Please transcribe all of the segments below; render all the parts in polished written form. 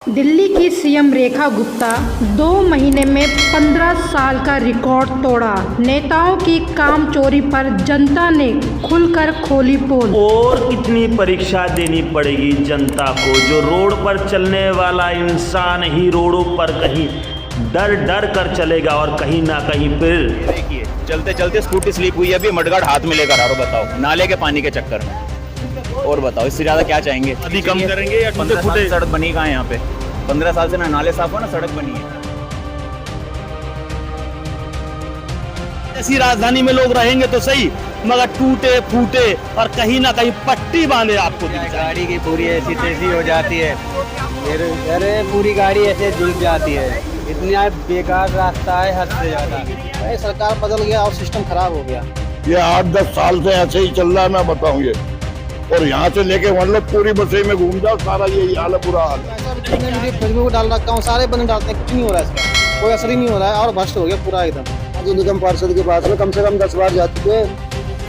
दिल्ली की सीएम रेखा गुप्ता 2 महीने में 15 साल का रिकॉर्ड तोड़ा। नेताओं की कामचोरी पर जनता ने खुलकर खोली पोल। और कितनी परीक्षा देनी पड़ेगी जनता को, जो रोड पर चलने वाला इंसान ही रोडों पर कहीं डर डर कर चलेगा और कहीं ना कहीं फिर देखिए चलते चलते स्कूटी स्लिप हुई है, अभी मडगार्ड हाथ में लेकर आ रहा हूं। बताओ, नाले के पानी के चक्कर में। और बताओ इससे ज्यादा क्या चाहेंगे? अभी कम करेंगे या 15 साल सड़क बनी कहाँ है यहाँ पे? 15 साल से ना नाले साफ हो ना सड़क बनी है। ऐसी राजधानी में लोग रहेंगे तो सही, मगर टूटे फूटे और कहीं ना कहीं पट्टी बांधे आपको गाड़ी की पूरी ऐसी तैसी हो जाती है, अरे पूरी गाड़ी ऐसे जुल जाती है। इतना बेकार रास्ता है, हद से ज्यादा। सरकार बदल गया और सिस्टम खराब हो गया। ये 8-10 साल से ऐसे ही चल रहा है, मैं बताऊं ये। और यहाँ से लेके मतलब पूरी बसें में घूम जाओ, सारा यही हाल है, बुरा हाल है। फेसबुक डाल रखा हूँ, सारे बंदे डालते हैं, कुछ नहीं हो रहा है इसका, कोई असर ही नहीं हो रहा है और भ्रष्ट हो गया पूरा एकदम। जो निगम पार्षद के पास में कम से कम 10 बार जा चुके हैं,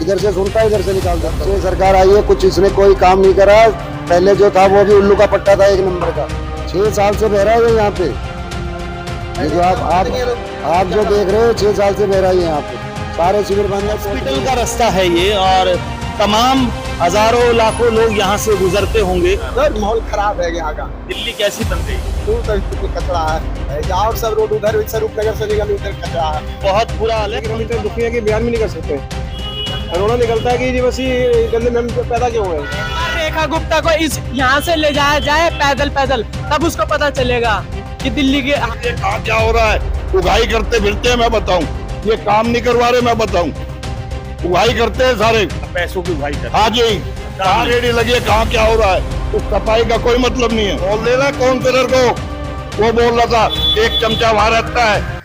इधर से सुनता है इधर से निकाल देता है। सरकार आई है, कुछ इसने कोई काम नहीं करा। पहले जो था वो भी उल्लू का पट्टा था, 1 नंबर का। 6 साल से बह रहा है यहाँ पे, ये जो आप जो देख रहे हो 6 साल से बह रहा है यहाँ पे, सारे शिविर बंद। हॉस्पिटल का रास्ता है ये और तमाम हजारों लाखों लोग यहाँ से गुजरते होंगे। माहौल खराब है यहाँ का। दिल्ली कैसी बन गई? कचरा है, और सब रोड उधर रूपनगर से निकल उधर कचरा है, बहुत बुरा हाल है। हम इतने दुखी है कि बयान भी नहीं कर सकते। रोना निकलता है कि बस ये गंदे में पैदा क्यों हुए। रेखा गुप्ता को इस यहाँ से ले जाया जाए पैदल, तब उसको पता चलेगा कि दिल्ली के क्या हो रहा है। उगाई करते फिरते हैं, मैं बताऊं। ये काम नहीं करवा रहे, मैं बताऊं। उगाई करते हैं सारे पैसों की उगाई करते हाँ जी, कहाँ रेडी लगी है, कहाँ क्या हो रहा है, उस सफाई का कोई मतलब नहीं है। बोल देना काउंसलर को, वो बोल रहा था 1 चमचा वहां रहता है।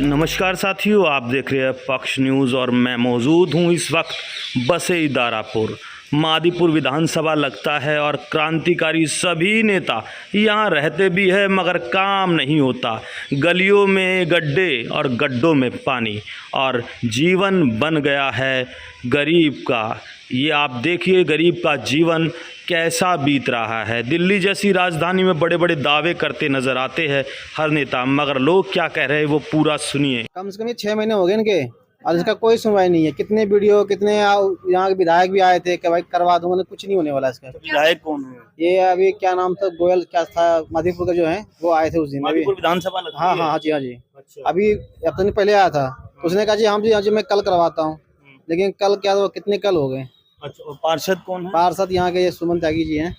नमस्कार साथियों, आप देख रहे हैं पक्ष न्यूज़ और मैं मौजूद हूं इस वक्त बसे दारापुर। मादीपुर विधानसभा लगता है और क्रांतिकारी सभी नेता यहाँ रहते भी हैं, मगर काम नहीं होता। गलियों में गड्ढे और गड्ढों में पानी और जीवन बन गया है गरीब का। ये आप देखिए गरीब का जीवन कैसा बीत रहा है। दिल्ली जैसी राजधानी में बड़े बड़े दावे करते नजर आते हैं हर नेता, मगर लोग क्या कह रहे हैं वो पूरा सुनिए। कम से कम 6 महीने हो गए इनके, और इसका कोई सुनवाई नहीं है। कितने वीडियो, कितने यहाँ के विधायक भी आए थे कि भाई करवा दूंगा, कुछ नहीं होने वाला इसका। विधायक कौन है? ये अभी क्या नाम था, गोयल क्या था, मादीपुर का जो है वो आए थे उस दिन। मादीपुर विधानसभा लगती है? हाँ जी, हाँ जी। अच्छा। अभी हफ्ते दिन पहले आया था, तो उसने कहा जी हाँ जी मैं कल करवाता हूँ, लेकिन कल क्या वो कितने कल हो गए। अच्छा, और पार्षद कौन है? पार्षद यहाँ के सुमन त्यागी जी हैं।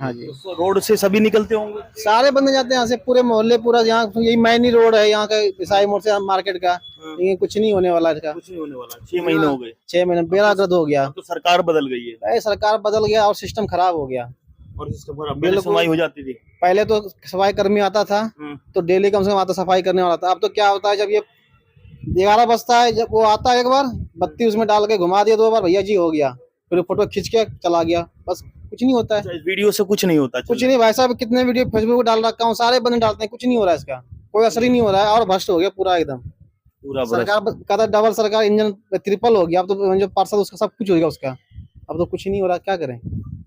हाँ जी। तो रोड से सभी निकलते होंगे? सारे बंदे जाते हैं यहाँ से, पूरे मोहल्ले, पूरा यहाँ यही मैनी रोड है यहाँ का, ईसाई मोड़ से मार्केट का। लेकिन कुछ नहीं होने वाला इसका, कुछ नहीं होने वाला। 6 महीने हो गए। 6 महीने बेड़ा गर्द हो गया। तो सरकार बदल गई है। भाई सरकार बदल गया और सिस्टम खराब हो गया। और इसके ऊपर पहले सुनवाई हो जाती थी। पहले तो सफाई कर्मी आता था तो डेली कम से कम आता सफाई करने वाला था। अब तो क्या होता है, जब ये 11 बजता है, जब वो आता है एक बार बत्ती उसमें डाल के घुमा दिया 2 बार, भैया जी हो गया, फिर फोटो खींच के चला गया, बस कुछ नहीं होता है। वीडियो से कुछ नहीं होता। कुछ नहीं भाई साहब, कितने वीडियो फेसबुक पर डाल रखा हूँ, सारे बंदे डालते हैं, कुछ नहीं हो रहा है इसका, कोई असर ही नहीं हो रहा है और भ्रष्ट हो गया पूरा एकदम। पूरा सरकार का था डबल, सरकार इंजन ट्रिपल हो गया। अब तो जो पार्षद उसका सब कुछ हो गया उसका, अब तो कुछ नहीं हो रहा, क्या करें।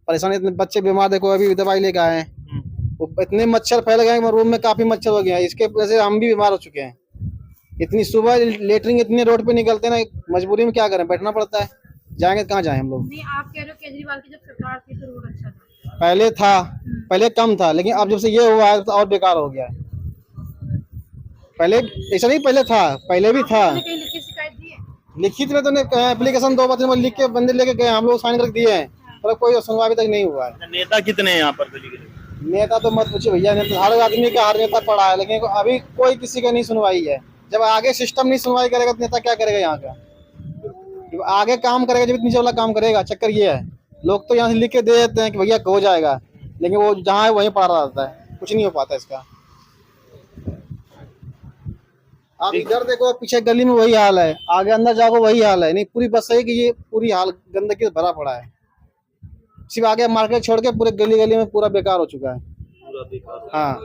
परेशानी, इतने बच्चे बीमार, देखो अभी दवाई लेके आए हैं, वो इतने मच्छर फैल गए, रूम में काफी मच्छर हो गया, इसके वजह से हम भी बीमार हो चुके हैं। इतनी सुबह लेटरिंग इतने रोड पे निकलते हैं ना, मजबूरी में क्या करें, बैठना पड़ता है, जाएंगे कहाँ जाएं हम लोग। नहीं, आप कह रहे हो केजरीवाल की जब सरकार थी तो रोड अच्छा था। पहले था, पहले कम था, लेकिन अब जब से ये हुआ है तो और बेकार हो गया है। पहले ऐसा नहीं, पहले था, पहले भी था। लिखित शिकायत दी है? लिखित में तो एप्लीकेशन 2 बार लिख के बंदे लेके गए, हम लोग साइन करके दिए हैं, पर कोई सुनवाई अभी तक नहीं हुआ है। नेता कितने हैं यहाँ पर? नेता तो मत पूछिए भैया, हर आदमी का हर नेता पड़ा है, लेकिन अभी कोई किसी का नहीं सुनवाई है। जब आगे सिस्टम नहीं सुनवाई करेगा तो नेता क्या करेगा यहाँ का? जब आगे काम करेगा, जब नीचे वाला काम करेगा। चक्कर ये है, लोग तो यहाँ से लिख के दे देते हैं कि भैया हो जाएगा, लेकिन वो जहाँ है वहीं पड़ा रहता है, कुछ नहीं हो पाता इसका। आप इधर देखो, पीछे गली में वही हाल है, आगे अंदर जाओ वही हाल है। नहीं, पूरी बस है कि ये पूरी हाल गंदगी से भरा पड़ा है। सिर्फ आगे मार्केट छोड़ के पूरे गली गली में पूरा बेकार हो चुका है। हाँ,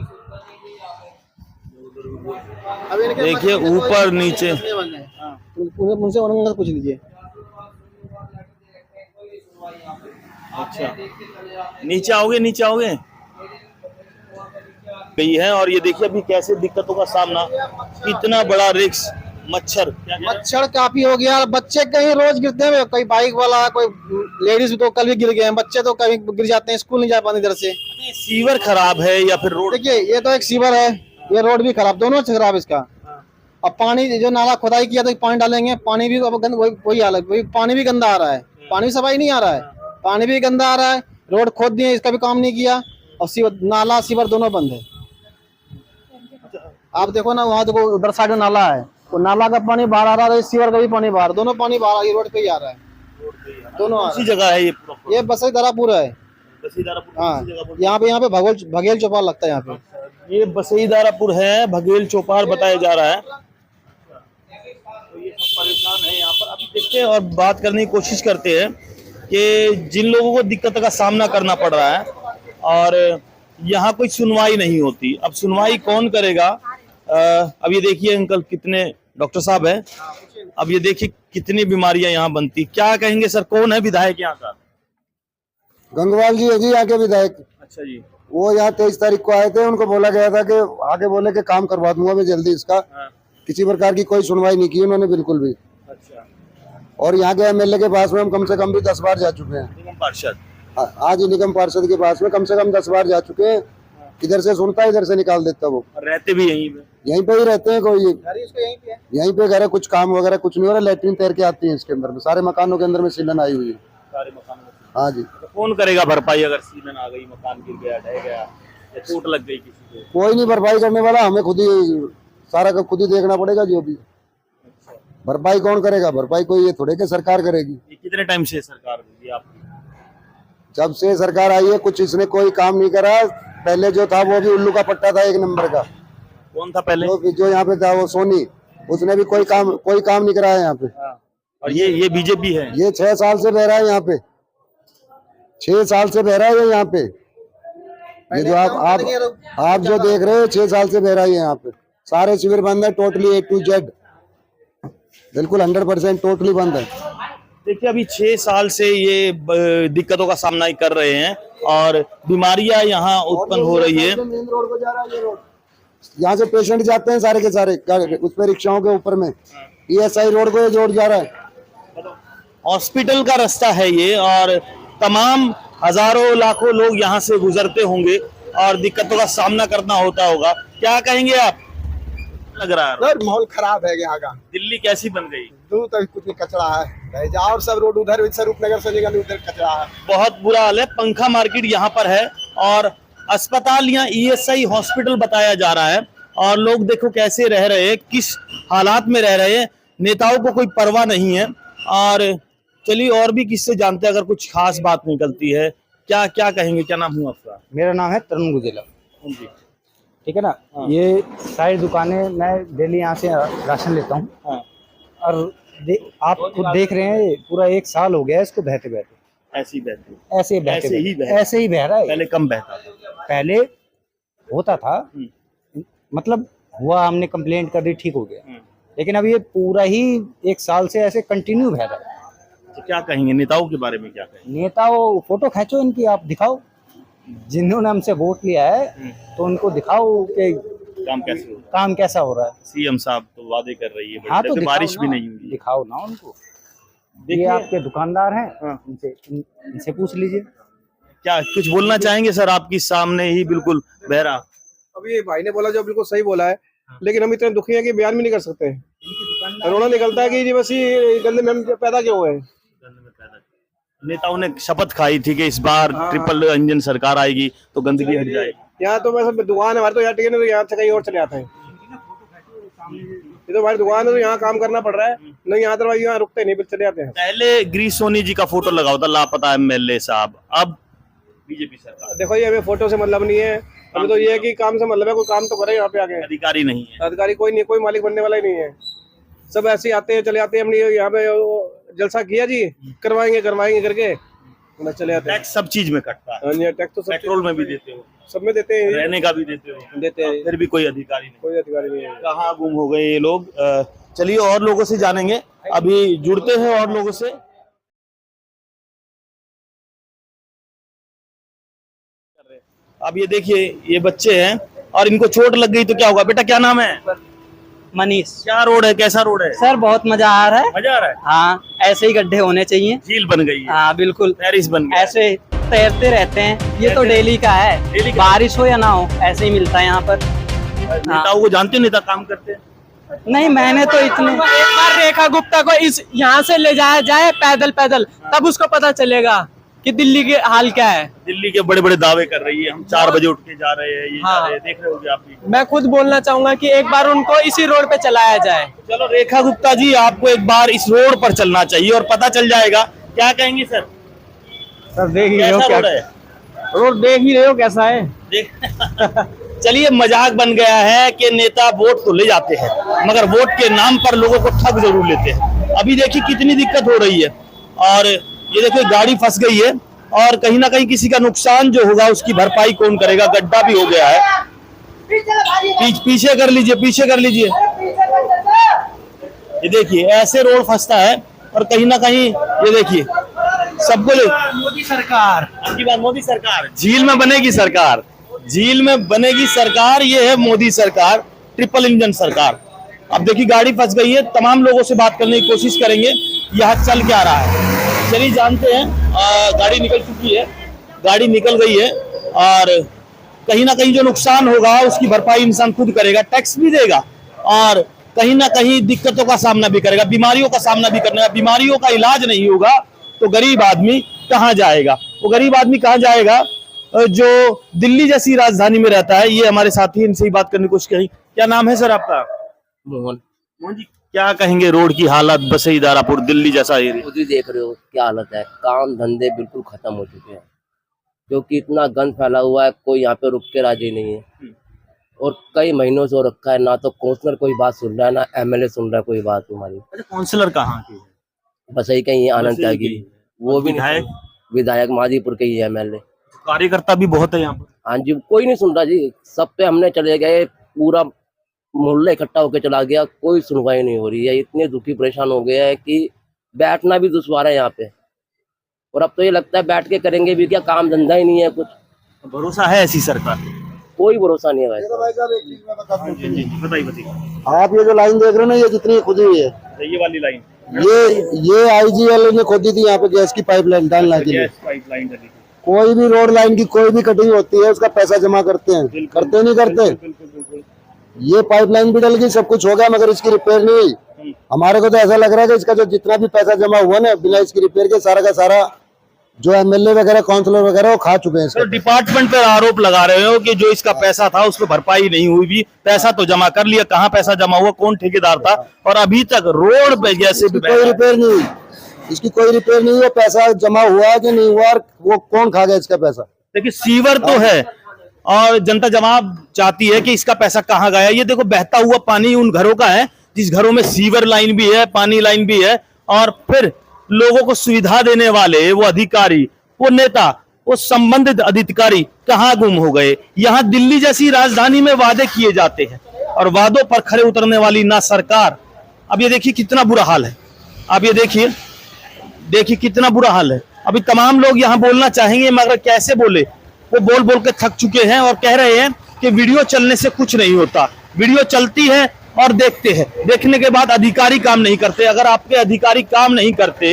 देखिए ऊपर नीचे। उनसे पूछ लीजिए। अच्छा, नीचे आओगे गई है। और ये देखिए अभी कैसे दिक्कतों का सामना, कितना बड़ा रिस्क, मच्छर मच्छर काफी हो गया। बच्चे कहीं रोज गिरते हैं, कोई बाइक वाला, कोई लेडीज तो कल भी गिर गए हैं, बच्चे तो कभी गिर जाते हैं, स्कूल नहीं जा पाते इधर से। सीवर खराब है या फिर रोड? देखिए ये तो एक सीवर है, ये रोड भी खराब, दोनों खराब इसका। अब पानी जो नाला खुदाई किया तो पानी डालेंगे, पानी भी अब वही हालत, वही पानी भी गंदा आ रहा है, पानी सफाई नहीं आ रहा है, पानी भी गंदा आ रहा है। रोड खोद दिए, इसका भी काम नहीं किया, और सीवर, नाला सीवर दोनों बंद है। आप देखो ना, वहाँ देखो उधर साइड में नाला है, तो नाला का पानी बाहर आ रहा है, सीवर का भी पानी बाहर, दोनों पानी बाहर, ये रोड पे ही आ रहा है, दोनों कौन सी जगह है ये बसई दरापुर है। हाँ, यहाँ पे भगेल चौपाल लगता है यहाँ पे। ये बसई दारापुर है, भगेल चौपाल बताया जा रहा है। तो ये सब परेशान है यहाँ पर। अभी देखते हैं और बात करने की कोशिश करते हैं कि जिन लोगों को दिक्कत का सामना करना पड़ रहा है और यहाँ कोई सुनवाई नहीं होती, अब सुनवाई कौन करेगा? अब ये देखिए अंकल, कितने डॉक्टर साहब है, अब ये देखिए कितनी बीमारियां यहाँ बनती। क्या कहेंगे सर, कौन है विधायक यहाँ का? गंगवाल जी है जी यहाँ के विधायक। अच्छा जी। वो यहाँ 23 तारीख को आए थे, उनको बोला गया था कि आगे बोले कि काम करवा दूंगा मैं जल्दी इसका। हाँ। किसी प्रकार की कोई सुनवाई नहीं की उन्होंने बिल्कुल भी। अच्छा। और यहाँ के एमएलए के पास में हम कम से कम भी 10 बार जा चुके हैं। निगम पार्षद? आज ही निगम पार्षद के पास में कम से कम 10 बार जा चुके हैं। इधर से सुनता है, इधर से निकाल देता वो। रहते भी यहीं पे ही रहते हैं, कोई यहीं पे घर है, कुछ काम वगैरह कुछ नहीं हो रहा। लैट्रिन तैर के आती है इसके अंदर में, सारे मकानों के अंदर में सीलन आई हुई है। सारे मकानों में? हाँ जी। तो कौन करेगा भरपाई अगर सीलन आ गई, मकान गिर गया, ढह गया या चोट लग गई किसी को? कोई नहीं भरपाई करने वाला, हमें खुद ही सारा का खुद ही देखना पड़ेगा जो भी। भरपाई कौन करेगा? भरपाई कोई ये थोड़े के सरकार करेगी। ये कितने टाइम से सरकार होगी आपकी? जब से सरकार आई है कुछ इसने कोई काम नहीं करा। पहले जो था वो भी उल्लू का पट्टा था, 1 नंबर का। कौन था पहले? जो यहाँ पे था वो सोनी, उसने भी कोई काम नहीं कराया यहाँ पे। हाँ। और ये बीजेपी है? ये 6 साल से बह रहा है यहाँ पे, 6 साल से बह रहा है यहाँ पे। ये जो आप जो देख रहे हो 6 साल से बह रहा है यहाँ पे। सारे शिविर बंद है टोटली, A to Z, बिल्कुल 100% टोटली बंद है। देखिए अभी 6 साल से ये दिक्कतों का सामना ही कर रहे हैं और बीमारियां यहाँ उत्पन्न हो रही है। मेन रोड को जा रहा है ये रोड, यहाँ से पेशेंट जाते हैं सारे के सारे उस पे रिक्शाओं के ऊपर में। ESI रोड को ये जोड़ जा रहा है। हॉस्पिटल का रास्ता है ये और तमाम हजारों लाखों लोग यहाँ से गुजरते होंगे और दिक्कतों का सामना करना होता होगा। क्या कहेंगे आप? लग रहा है माहौल खराब है यहाँ का। दिल्ली कैसी बन गई? दूर तक कुछ नहीं, कचरा है, और सब रोड उधर रूपनगर से निकल उधर कचरा है। बहुत बुरा हाल है। पंखा मार्केट यहाँ पर है और अस्पताल यहाँ ESI हॉस्पिटल बताया जा रहा है और लोग देखो कैसे रह रहे हैं, किस हालात में रह रहे हैं। नेताओं को कोई परवाह नहीं है। और चलिए और भी किससे जानते हैं अगर कुछ खास बात निकलती है। क्या क्या कहेंगे? क्या नाम हुआ आपका? मेरा नाम है तरुण गुजेला। जी। ठीक है ना। हाँ। ये सारी दुकानें मैं डेली यहाँ से राशन लेता हूँ। हाँ। और आप खुद देख रहे हैं पूरा 1 साल हो गया इसको बहते बहते। ऐसे ही बहते? ऐसे ही बह रहा है। पहले कम बहता था? पहले होता था, मतलब हुआ, हमने कंप्लेंट कर दी, ठीक हो गया। लेकिन अब ये पूरा ही 1 साल से ऐसे कंटिन्यू बह रहा है। तो क्या कहेंगे नेताओं के बारे में? क्या कहेंगे? नेताओं फोटो खींचो इनकी, आप दिखाओ, जिन्होंने हमसे वोट लिया है तो उनको दिखाओ कि काम कैसा हो रहा है। सीएम साहब तो वादे कर रही है, हाँ, तो बारिश भी नहीं हुई। दिखाओ ना उनको। ये आपके दुकानदार हैं। हाँ। इनसे पूछ लीजिए। क्या कुछ बोलना चाहेंगे सर? आपकी सामने ही बिल्कुल बह रहा। अभी ये भाई ने बोला जो बिल्कुल सही बोला है, लेकिन हम इतने दुखी हैं कि बयान भी नहीं कर सकते। रोना निकलता है कि जी बस ये गंदे में हम पैदा क्यों हुए। नेताओं ने शपथ खाई थी कि इस बार ट्रिपल इंजन सरकार आएगी तो गंदगी हट जाएगी। यहाँ तो वैसे दुकान है हमारे, तो यहाँ टिकट तो यहाँ से कहीं और चले आते हैं। ये तो हमारी दुकान है, तो यहाँ काम करना पड़ रहा है, नहीं यहाँ तो यहाँ रुकते नहीं, चले आते हैं। पहले गिरीश सोनी जी का फोटो लगा होता, लापता MLA साहब, अब बीजेपी सरकार। देखो ये हमें फोटो से मतलब नहीं है, हमें तो ये है कि काम से मतलब है, कोई काम तो करे यहाँ पे आके। अधिकारी नहीं है? अधिकारी कोई नहीं, कोई मालिक बनने वाला ही नहीं है। सब ऐसे आते हैं चले आते हैं। हमने यहाँ पे जलसा किया जी, करवाएंगे करके चले आते हैं। टैक्स सब चीज में कटता है। टैक्स तो पेट्रोल में भी देते हो, सब में देते हैं, रहने का भी देते हैं, फिर भी कोई अधिकारी नहीं है। कहाँ गुम हो गए ये लोग? चलिए और लोगों से जानेंगे, अभी जुड़ते हैं और लोगों से। अब ये देखिए, ये बच्चे हैं और इनको चोट लग गई तो क्या होगा? बेटा क्या नाम है? मनीष। क्या रोड है, कैसा रोड है? सर बहुत मजा आ रहा है। मजा आ रहा है? हाँ, ऐसे ही गड्ढे होने चाहिए। झील बन गई है, हाँ बिल्कुल, पेरिस बन गया है। ऐसे तैरते रहते हैं। ये तो डेली का है, डेली का। बारिश हो या ना हो ऐसे ही मिलता है यहाँ पर। नेताओं को जानते हो, नेता काम करते हैं? नहीं, मैंने तो इतने, एक बार रेखा गुप्ता को इस यहाँ से ले जाया जाए पैदल पैदल, तब उसको पता चलेगा कि दिल्ली के हाल क्या है। दिल्ली के बड़े बड़े दावे कर रही है, हम 4 बजे उठ के जा रहे हैं, ये जा रहे हैं, देख रहे होगे आप भी। मैं खुद बोलना चाहूंगा कि एक बार उनको इसी रोड पे चलाया जाए। चलो रेखा गुप्ता जी, आपको एक बार इस रोड पर चलना चाहिए और पता चल जाएगा। क्या कहेंगे सर? सर देख ही रहे हो कैसा क्या रोड है? रोड, देख ही रहे हो कैसा है। देख चलिए, मजाक बन गया है कि नेता वोट तो ले जाते हैं मगर वोट के नाम पर लोगों को ठग जरूर लेते हैं। अभी देखिए कितनी दिक्कत हो रही है और ये देखिए गाड़ी फंस गई है और कहीं ना कहीं किसी का नुकसान जो होगा उसकी भरपाई कौन करेगा? गड्ढा भी हो गया है। पीछे कर लीजिए, पीछे कर लीजिए। ये देखिए ऐसे रोड फंसता है और कहीं ना कहीं ये देखिए सबको मोदी सरकार, आपकी बात, मोदी सरकार झील में बनेगी सरकार, झील में बनेगी सरकार। ये है मोदी सरकार, ट्रिपल इंजन सरकार। अब देखिए गाड़ी फंस गई है, तमाम लोगों से बात करने की कोशिश करेंगे यहाँ चल क्या रहा है। चलिए जानते हैं, गाड़ी निकल चुकी है, गाड़ी निकल गई है और कहीं ना कहीं जो नुकसान होगा उसकी भरपाई इंसान खुद करेगा, टैक्स भी देगा और कहीं ना कहीं दिक्कतों का सामना भी करेगा, बीमारियों का सामना भी करना है। बीमारियों का इलाज नहीं होगा तो गरीब आदमी कहाँ जाएगा? वो गरीब आदमी कहाँ जाएगा जो दिल्ली जैसी राजधानी में रहता है। ये हमारे साथी, इनसे ही बात करने की कोशिश करें। क्या नाम है सर आपका? मोहन। मोहन जी, क्या कहेंगे रोड की हालत, बसई दारापुर दिल्ली जैसा एरिया? खुद ही देख रहे हो क्या हालत है, काम धंधे बिल्कुल खत्म हो चुके हैं क्योंकि इतना गंद फैला हुआ है, कोई यहाँ पे रुक के राजी नहीं है और कई महीनों से हो रखा है। ना तो काउंसलर कोई बात सुन रहा है, ना एमएलए सुन रहा है कोई बात हमारी। अच्छा, काउंसलर कहाँ की है? बसई का ही है, आनंद त्यागी, वो भी नहीं। विधायक मादीपुर के ही है, एमएलए। कार्यकर्ता भी बहुत है यहाँ पर। हाँ जी, कोई नहीं सुन रहा जी। सब पे हमने चले गए, पूरा मोहल्ला इकट्ठा होकर चला गया, कोई सुनवाई नहीं हो रही है। इतने दुखी परेशान हो गया है कि बैठना भी दुश्वार है यहाँ पे और अब तो ये लगता है बैठ के करेंगे भी क्या, काम धंधा ही नहीं है कुछ। भरोसा है ऐसी सरकार? कोई भरोसा नहीं है वैसे। बताइए बताइए। आप ये जो लाइन देख रहे हो ना, ये जितनी खुदी हुई है, ये वाली लाइन, ये आईजीएल ने खोदी थी यहाँ पे गैस की पाइपलाइन डालने के लिए। पाइपलाइन डली। कोई भी रोड लाइन की कोई भी कटिंग होती है उसका पैसा जमा करते हैं, करते नहीं करते? ये पाइपलाइन भी डल गई, सब कुछ हो गया मगर इसकी रिपेयर नहीं हुई। हमारे को तो ऐसा लग रहा है कि इसका जो जितना भी पैसा जमा हुआ ना बिना इसकी रिपेयर के, सारा का सारा जो एमएलए वगैरह काउंसलर वगैरह वो खा चुके हैं। तो डिपार्टमेंट पर आरोप लगा रहे हो कि जो इसका पैसा था उस पर भरपाई नहीं हुई भी, पैसा तो जमा कर लिया, कहाँ पैसा जमा हुआ, कौन ठेकेदार था और अभी तक रोड पे जैसे कोई रिपेयर नहीं हुई, इसकी कोई रिपेयर नहीं हुई। पैसा जमा हुआ कि नहीं हुआ, वो कौन खा गया इसका पैसा? देखिए सीवर तो है और जनता जवाब चाहती है कि इसका पैसा कहाँ गया। ये देखो बहता हुआ पानी उन घरों का है जिस घरों में सीवर लाइन भी है, पानी लाइन भी है और फिर लोगों को सुविधा देने वाले वो अधिकारी, वो नेता, वो संबंधित अधिकारी कहाँ गुम हो गए? यहाँ दिल्ली जैसी राजधानी में वादे किए जाते हैं और वादों पर खरे उतरने वाली ना सरकार। अब ये देखिए कितना बुरा हाल है, अब ये देखिए कितना बुरा हाल है। अभी तमाम लोग यहाँ बोलना चाहेंगे मगर कैसे बोले? वो बोल बोल के थक चुके हैं और कह रहे हैं कि वीडियो चलने से कुछ नहीं होता। वीडियो चलती है और देखते हैं, देखने के बाद अधिकारी काम नहीं करते। अगर आपके अधिकारी काम नहीं करते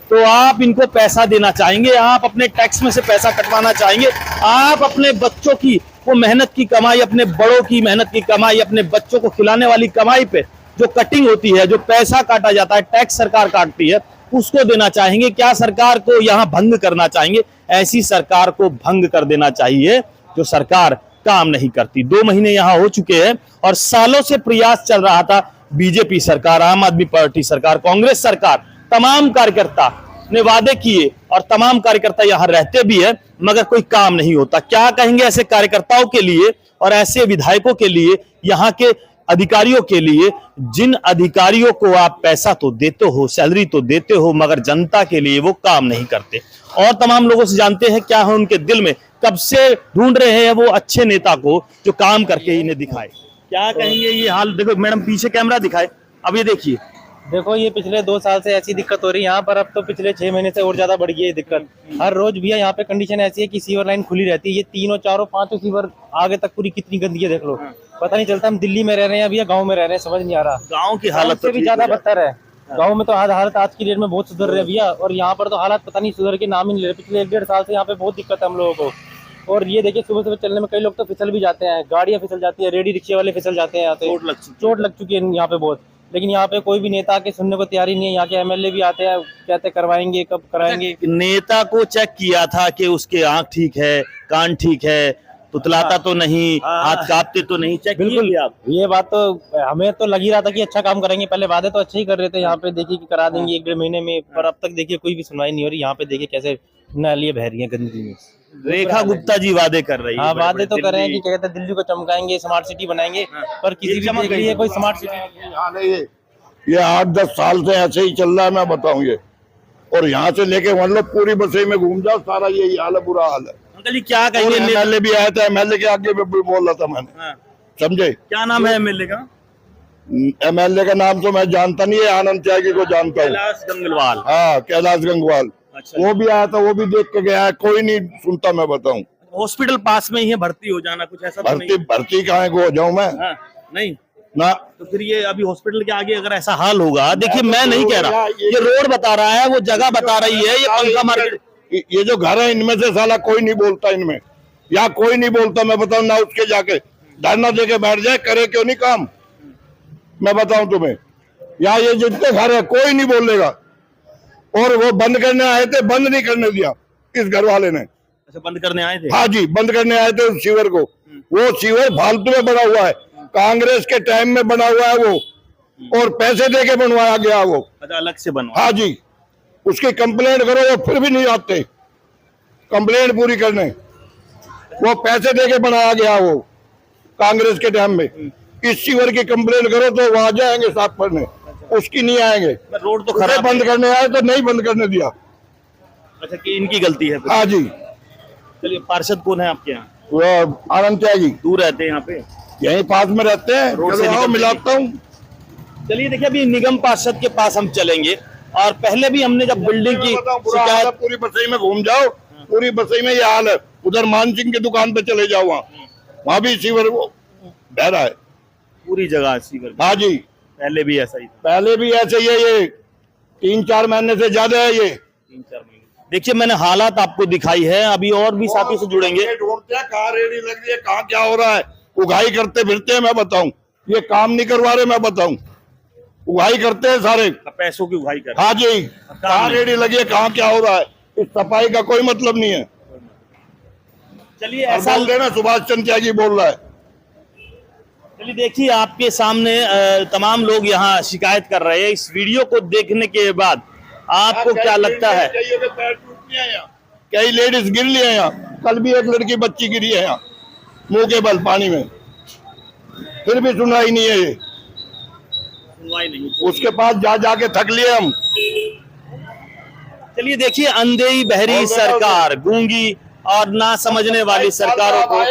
तो आप इनको पैसा देना चाहेंगे, आप अपने टैक्स में से पैसा कटवाना चाहेंगे, आप अपने बच्चों की वो मेहनत की कमाई, अपने बड़ों की मेहनत की कमाई, अपने बच्चों को खिलाने वाली कमाई पे जो कटिंग होती है, जो पैसा काटा जाता है, टैक्स सरकार काटती है, उसको देना चाहेंगे? क्या सरकार को यहाँ भंग करना चाहेंगे? ऐसी सरकार को भंग कर देना चाहिए जो सरकार काम नहीं करती। 2 महीने यहाँ हो चुके हैं और सालों से प्रयास चल रहा था। बीजेपी सरकार, आम आदमी पार्टी सरकार, कांग्रेस सरकार, तमाम कार्यकर्ता ने वादे किए और तमाम कार्यकर्ता यहाँ रहते भी है मगर कोई काम नहीं होता। क्या कहेंगे ऐसे कार्यकर्ताओं के लिए और ऐसे विधायकों के लिए, यहाँ के अधिकारियों के लिए, जिन अधिकारियों को आप पैसा तो देते हो, सैलरी तो देते हो मगर जनता के लिए वो काम नहीं करते? और तमाम लोगों से जानते हैं क्या है उनके दिल में, कब से ढूंढ रहे हैं वो अच्छे नेता को जो काम करके इन्हें दिखाए। क्या कहेंगे ये हाल? देखो मैडम पीछे कैमरा दिखाए, अब ये देखिए देखो ये पिछले 2 साल से ऐसी दिक्कत हो रही है यहाँ पर, अब तो पिछले 6 महीने से और ज्यादा बढ़ गई है दिक्कत। हर रोज भैया यहाँ पे कंडीशन ऐसी है कि सीवर लाइन खुली रहती है, ये 3 4 5 सीवर आगे तक पूरी कितनी गंदी है देख लो। पता नहीं चलता हम दिल्ली में रह रहे हैं भैया गाँव में रह रहे हैं, समझ नहीं आ रहा। गाँव की हालत से भी ज्यादा बदतर है। गाँव में तो हालत आज की डेट में बहुत सुधर रहे हैं भैया, और यहाँ पर तो हालात पता नहीं सुधर के नाम ही नहीं ले रहे। पिछले 1 1.5 साल से यहाँ पे बहुत दिक्कत है हम लोगों को। और ये देखिए सुबह सुबह चलने में कई लोग तो फिसल भी जाते हैं, गाड़ियाँ फिसल जाती है, रेडी रिक्शे वाले फिसल जाते हैं यहाँ से, चोट लग चुकी है यहाँ पे बहुत। लेकिन यहाँ पे कोई भी नेता के सुनने को तैयारी नहीं है। यहाँ के एमएलए भी आते हैं, कहते करवाएंगे, कब कराएंगे। नेता को चेक किया था कि उसके आंख ठीक है, कान ठीक है, तुतलाता तो नहीं, हाथ कांपते तो नहीं, चेक बिल्कुल आप? ये बात तो हमें तो लग ही रहा था कि अच्छा काम करेंगे। पहले वादे तो अच्छे ही कर रहे थे यहाँ पे, देखिए कि करा देंगे 1 1.5 महीने में, पर अब तक देखिए कोई भी सुनवाई नहीं हो रही। यहाँ पे देखिए कैसे नालियां बह रही हैं गंदगी में। रेखा गुप्ता जी वादे कर रही है। हाँ वादे तो कर रहे हैं कि क्या कहते हैं दिल्ली को चमकाएंगे, स्मार्ट सिटी बनाएंगे, पर किसी भी देख रही है कोई स्मार्ट सिटी। ये 8-10 साल से ऐसे ही चल रहा है, मैं बताऊं ये। और यहाँ से लेके मतलब पूरी बसई में घूम जाओ, सारा यही हाल है, बुरा हाल है। अंकल जी क्या कहेंगे? एमएलए भी आया था, एमएलए के आगे भी बोल रहा था मैंने, समझे? क्या नाम है एमएलए का? एमएलए का नाम तो मैं जानता नहीं है, आनंद त्यागी को जानता हूँ। कैलाश गंगवाल। हाँ, कैलाश गंगवाल। अच्छा। वो भी आया था, वो भी देख के गया है, कोई नहीं सुनता, मैं बताऊं। हॉस्पिटल पास में ही है, भर्ती हो जाना, कुछ ऐसा तो नहीं? भर्ती कहाँ को हो जाऊं मैं? हाँ, नहीं ना। तो फिर ये अभी हॉस्पिटल के आगे अगर ऐसा हाल होगा, देखिए मैं नहीं कह रहा, ये रोड बता रहा है, वो जगह बता रही है, ये पंखा मार्केट, ये जो घर है इनमें से साला कोई नहीं बोलता, इनमें या कोई नहीं बोलता। मैं बताऊं ना, उसके जाके धरना देके बैठ जाए, करे क्यों नहीं काम, मैं बताऊं तुम्हें। या ये जितने घर है कोई नहीं बोलेगा। और वो बंद करने आए थे, बंद नहीं करने दिया इस घर वाले ने। अच्छा, बंद करने आए थे? हाँ जी, बंद करने आए थे उस सीवर को। वो सीवर फालतू में बना हुआ है, कांग्रेस के टाइम में बना हुआ है वो, और पैसे दे के बनवाया गया वो। अच्छा, अलग से बनवा? हाँ जी, उसकी कंप्लेंट करो, वो फिर भी नहीं आते कंप्लेंट पूरी करने। वो पैसे दे के बनाया गया वो कांग्रेस के टाइम में। इस सीवर की कंप्लेंट करो तो वो आ जाएंगे साफ करने, उसकी नहीं आएंगे। रोड तो खराब बंद करने आए तो नहीं बंद करने दिया। अच्छा, कि इनकी गलती है? हाँ जी। चलिए, पार्षद कौन है आपके यहाँ? वो आनंद त्यागी। दूर रहते हैं यहाँ पे? यहीं पास में रहते हैं, रोड से मिलाता हूँ। चलिए देखिए, अभी निगम पार्षद के पास हम चलेंगे। और पहले भी हमने जब बिल्डिंग की शिकायत, पूरी बसई में घूम जाओ, पूरी बसई में ये हाल है। उधर मान सिंह की दुकान पे चले जाओ, वहाँ भी सीवर बह रहा है, पूरी जगह सीवर। हाँ जी, पहले भी ऐसा ही था? पहले भी ऐसे ही है, ये 3-4 महीने से ज्यादा है ये। 3-4 महीने। देखिए मैंने हालात आपको दिखाई है, अभी और भी साथी से जुड़ेंगे। ढूंढते हैं कहाँ रेडी लग रही है, कहाँ क्या हो रहा है, उगाई करते फिरते हैं, मैं बताऊं। ये काम नहीं करवा रहे, मैं बताऊं, उगाई करते हैं सारे, पैसों की उगाई कर। हाँ जी, कहाँ रेडी लगी है, कहाँ क्या हो रहा है, इस सफाई का कोई मतलब नहीं है। चलिए ऐसा लेना, सुभाष चंद्र त्यागी बोल रहा है। चलिए देखिए, आपके सामने तमाम लोग यहाँ शिकायत कर रहे हैं। इस वीडियो को देखने के बाद आपको क्या लगता है? कई लेडीज गिर लिए हैं यहाँ, कल भी एक लड़की बच्ची गिरी है यहाँ मुंह के बल पानी में, फिर भी सुनवाई नहीं है। ये सुनवाई नहीं, उसके पास जा जाके थक लिए हम। चलिए देखिए, अंधेरी बहरी सरकार, गूंगी और ना समझने वाली सरकारों को,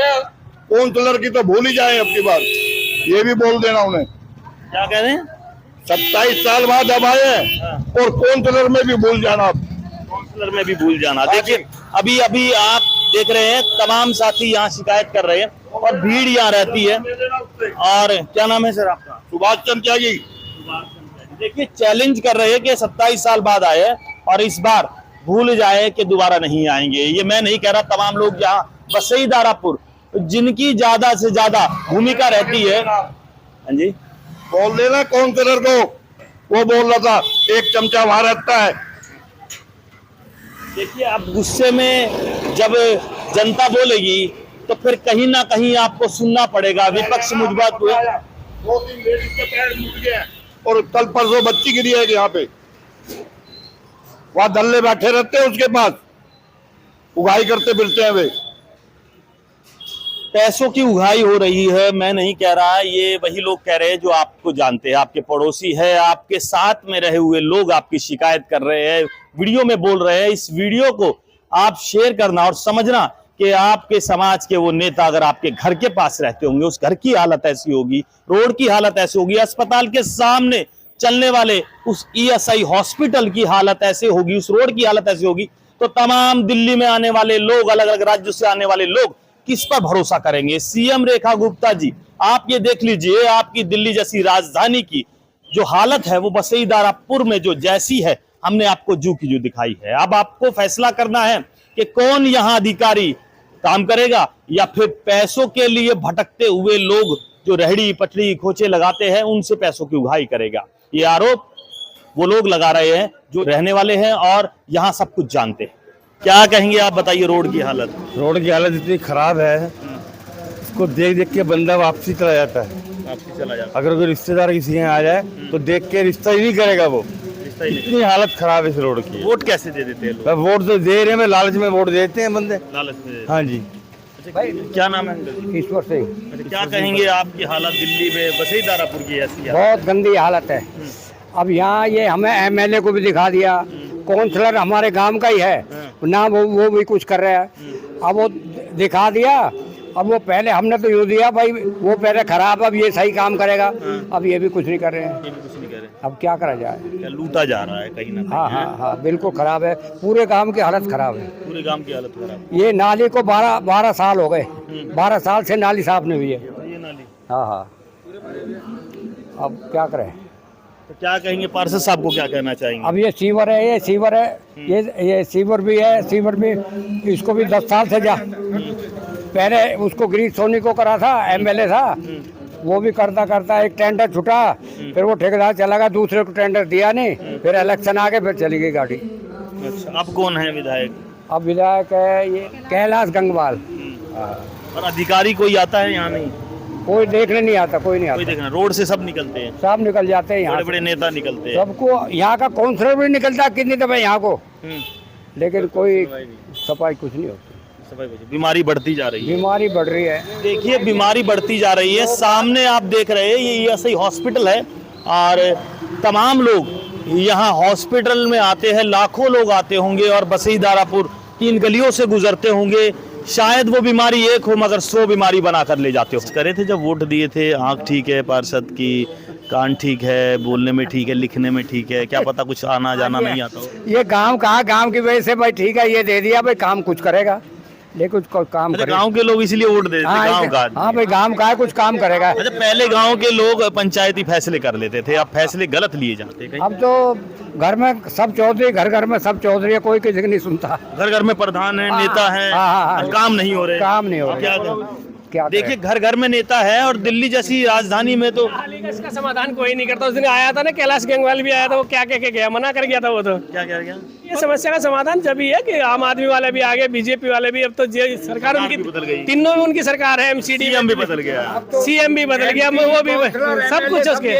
काउंसलर की तो भूल ही जाए अब की बार, ये भी बोल देना उन्हें। क्या कह रहे हैं? 27 साल बाद अब आए हैं, और काउंसलर में भी भूल जाना, काउंसलर में भी भूल जाना। देखिए अभी अभी आप देख रहे हैं, तमाम साथी यहाँ शिकायत कर रहे हैं और भीड़ यहाँ रहती है। और क्या नाम है सर आपका? सुभाष चंद्र त्यागी। देखिए चैलेंज कर रहे हैं कि 27 साल बाद आए और इस बार भूल जाए कि दोबारा नहीं आएंगे। ये मैं नहीं कह रहा, तमाम लोग यहाँ बसई दारापुर जिनकी ज्यादा से ज्यादा भूमिका रहती है। हाँ जी, बोल देना काउंसलर को, वो बोल रहा था एक चमचा वहां रहता है। देखिए अब गुस्से में जब जनता बोलेगी तो फिर कहीं ना कहीं आपको सुनना पड़ेगा। विपक्ष मुजबात हुए, 2-3 लेडीज के पैर मुड़ गए, और कल परसों बच्ची गिरी है यहाँ पे, वहां दल्ले बैठे रहते हैं उसके पास, उगाई करते फिरते हैं वे। पैसों की उगाही हो रही है, मैं नहीं कह रहा, ये वही लोग कह रहे हैं जो आपको जानते हैं, आपके पड़ोसी है, आपके साथ में रहे हुए लोग आपकी शिकायत कर रहे हैं, वीडियो में बोल रहे हैं। इस वीडियो को आप शेयर करना और समझना कि आपके समाज के वो नेता अगर आपके घर के पास रहते होंगे, उस घर की हालत ऐसी होगी, रोड की हालत ऐसी होगी, अस्पताल के सामने चलने वाले उस ईएसआई हॉस्पिटल की हालत ऐसे होगी, उस रोड की हालत ऐसी होगी, तो तमाम दिल्ली में आने वाले लोग, अलग अलग राज्यों से आने वाले लोग किस पर भरोसा करेंगे। सीएम रेखा गुप्ता जी, आप ये देख लीजिए, आपकी दिल्ली जैसी राजधानी की जो हालत है वो बसई दारापुर में जो जैसी है, हमने आपको जू की जू दिखाई है। अब आपको फैसला करना है कि कौन यहाँ अधिकारी काम करेगा या फिर पैसों के लिए भटकते हुए लोग जो रेहड़ी पटरी खोचे लगाते हैं उनसे पैसों की उगाही करेगा। ये आरोप वो लोग लगा रहे हैं जो रहने वाले हैं और यहाँ सब कुछ जानते हैं। क्या कहेंगे आप, बताइए रोड की हालत। रोड की हालत इतनी खराब है, इसको देख देख के बंदा वापसी चला जाता है। वापसी चला जाता अगर कोई रिश्तेदार किसी के यहाँ आ जाए तो देख के रिश्ता ही नहीं करेगा वो। इतनी हालत खराब है इस रोड की। वोट कैसे दे देते हैं लोग? वोट तो दे रहे हैं, लालच में वोट देते हैं बंदे। लालच में। हाँ जी। अच्छा, क्या नाम है? ईश्वर सिंह। अच्छा, क्या कहेंगे आपकी हालत दिल्ली में बसई दारापुर की ऐसी है? बहुत गंदी हालत है। अब यहाँ ये हमें एमएलए को भी दिखा दिया, काउंसलर हमारे गांव का ही है ना, वो भी कुछ कर रहा है। अब वो दिखा दिया, अब वो पहले हमने तो यूँ दिया भाई वो पहले खराब, अब ये सही काम करेगा, अब ये भी कुछ नहीं कर रहे हैं। कुछ नहीं करे, अब क्या करा जाए? क्या लूटा जा रहा है कहीं ना कहीं? हाँ हाँ हाँ, बिल्कुल खराब है, पूरे गांव की हालत खराब है। पूरे गांव की हालत खराब है। ये नाली को 12 साल हो गए, 12 साल से नाली साफ नहीं हुई है। ये नाली। हाँ हाँ, अब क्या करें? तो क्या कहेंगे, पार्षद साहब को क्या कहना चाहेंगे? अब ये सीवर है, ये सीवर है, ये सीवर भी है, सीवर भी इसको भी 10 साल से जा, पहले उसको गिरीश सोनी को करा था, एमएलए था, वो भी करता करता एक टेंडर छुटा, फिर वो ठेकेदार चला गया, दूसरे को टेंडर दिया नहीं, फिर इलेक्शन आ गए, फिर चली गई गाड़ी। अच्छा, अब कौन है विधायक? अब विधायक है ये कैलाश गंगवाल। और अधिकारी कोई आता है यहाँ? नहीं, कोई देखने नहीं आता, कोई नहीं कोई आता। देखना, रोड से सब निकलते हैं, सब निकल जाते हैं यहाँ बड़े से। बड़े नेता निकलते हैं। सबको यहाँ का काउंसलर भी निकलता कितनी दफे यहाँ को, लेकिन कोई सफाई कुछ नहीं होती। बीमारी बढ़ती जा रही है। बीमारी बढ़ रही है। देखिए, बीमारी बढ़ती जा रही है। सामने आप देख रहे हैं ये ईएसआई हॉस्पिटल है और तमाम लोग यहाँ हॉस्पिटल में आते हैं, लाखों लोग आते होंगे और बसई दारापुर की इन गलियों से गुजरते होंगे। शायद वो बीमारी एक हो मगर 100 बीमारी बना कर ले जाते हो। करे थे जब वोट दिए थे, आँख ठीक है पार्षद की, कान ठीक है, बोलने में ठीक है, लिखने में ठीक है, क्या पता कुछ आना जाना नहीं आता हो। ये गांव कहा, गांव की वजह से भाई ठीक है, ये दे दिया भाई, काम कुछ करेगा, लेकिन कुछ काम करेगा। गांव के लोग इसलिए वोट देते हाँ, गांव का। हाँ भाई, गांव का है, कुछ काम करेगा। अच्छा, पहले गांव के लोग पंचायती फैसले कर लेते थे, अब फैसले गलत लिए जाते हैं। अब तो घर में सब चौधरी, घर घर में सब चौधरी है, कोई किसी की नहीं सुनता। घर घर में प्रधान है, नेता है, हाँ, काम नहीं हो रहे। काम नहीं हो रहे। क्या देखिए, घर घर में नेता है और दिल्ली जैसी राजधानी में तो इसका समाधान कोई नहीं करता। उस दिन आया था ना कैलाश गंगवाल भी आया था, वो क्या कह के गया, मना कर गया था वो तो। क्या क्या क्या ये समस्या का समाधान जब ही है कि आम आदमी वाले भी आगे, बीजेपी वाले भी, अब तो सरकार उनकी बदल गई, तीनों में उनकी सरकार है, एमसीडी सीएम भी बदल गया, सीएम भी बदल गया, वो भी सब कुछ उसके।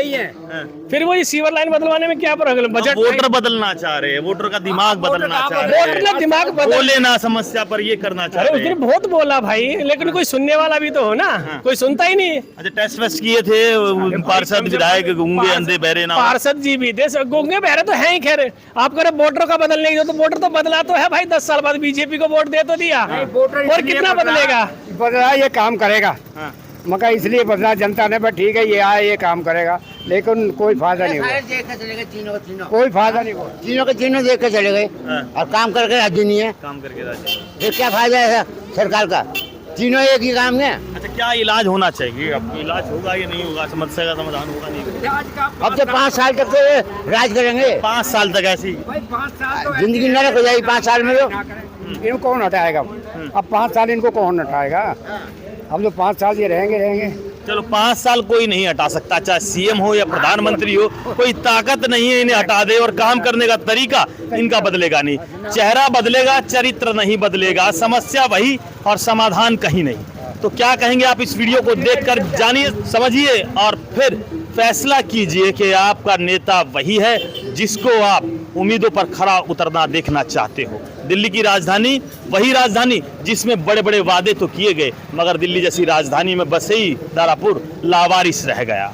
फिर वही सीवर लाइन बदलवाने में क्या बजट, वोटर बदलना चाह रहे हैं, वोटर का दिमाग बदलना चाह रहे हैं, वोटर दिमाग बोले ना समस्या पर ये करना चाह उस रहे हैं। दिन बहुत बोला भाई, लेकिन कोई सुनने वाला भी तो हो ना, कोई सुनता ही नहीं। अच्छा, टेस्ट वेस्ट किए थे पार्षद विधायक, गूंगे अंधे बहरे ना? पार्षद जी भी थे, गूंगे बहरे तो है ही। खैर आप कह रहे वोटर का बदलने की, तो वोटर तो बदला तो है भाई, 10 साल बाद बीजेपी को वोट दे तो दिया, और कितना बदलेगा? बदला, ये काम करेगा, मगर इसलिए बदला जनता ने, बस ठीक है ये आया, ये काम करेगा, लेकिन कोई फायदा नहीं हुआ, कोई फायदा नहीं हुआ। तीनों के तीनों देख के चले गए और काम करके राजी नहीं है। काम करके राजी। फिर क्या फायदा है सरकार का? तीनों एक ही काम है। अच्छा, क्या इलाज होना चाहिए? अब इलाज होगा या नहीं होगा? समस्या का समाधान होगा नहीं होगा? अब तो 5 साल तक तो राज करेंगे। 5 साल तक ऐसी जिंदगी नरक हो जाएगी 5 साल में। तो इनको कौन हटाएगा? अब 5 साल इनको कौन हटाएगा? अब तो 5 साल ये रहेंगे। चलो, 5 साल कोई नहीं हटा सकता, चाहे सीएम हो या प्रधानमंत्री हो, कोई ताकत नहीं है इन्हें हटा दे। और काम करने का तरीका इनका बदलेगा नहीं, चेहरा बदलेगा, चरित्र नहीं बदलेगा, समस्या वही और समाधान कहीं नहीं। तो क्या कहेंगे आप? इस वीडियो को देखकर जानिए, समझिए और फिर फैसला कीजिए कि आपका नेता वही है जिसको आप उम्मीदों पर खरा उतरना देखना चाहते हो। दिल्ली की राजधानी वही राजधानी जिसमें बड़े बड़े वादे तो किए गए, मगर दिल्ली जैसी राजधानी में बसई दारापुर लावारिस रह गया।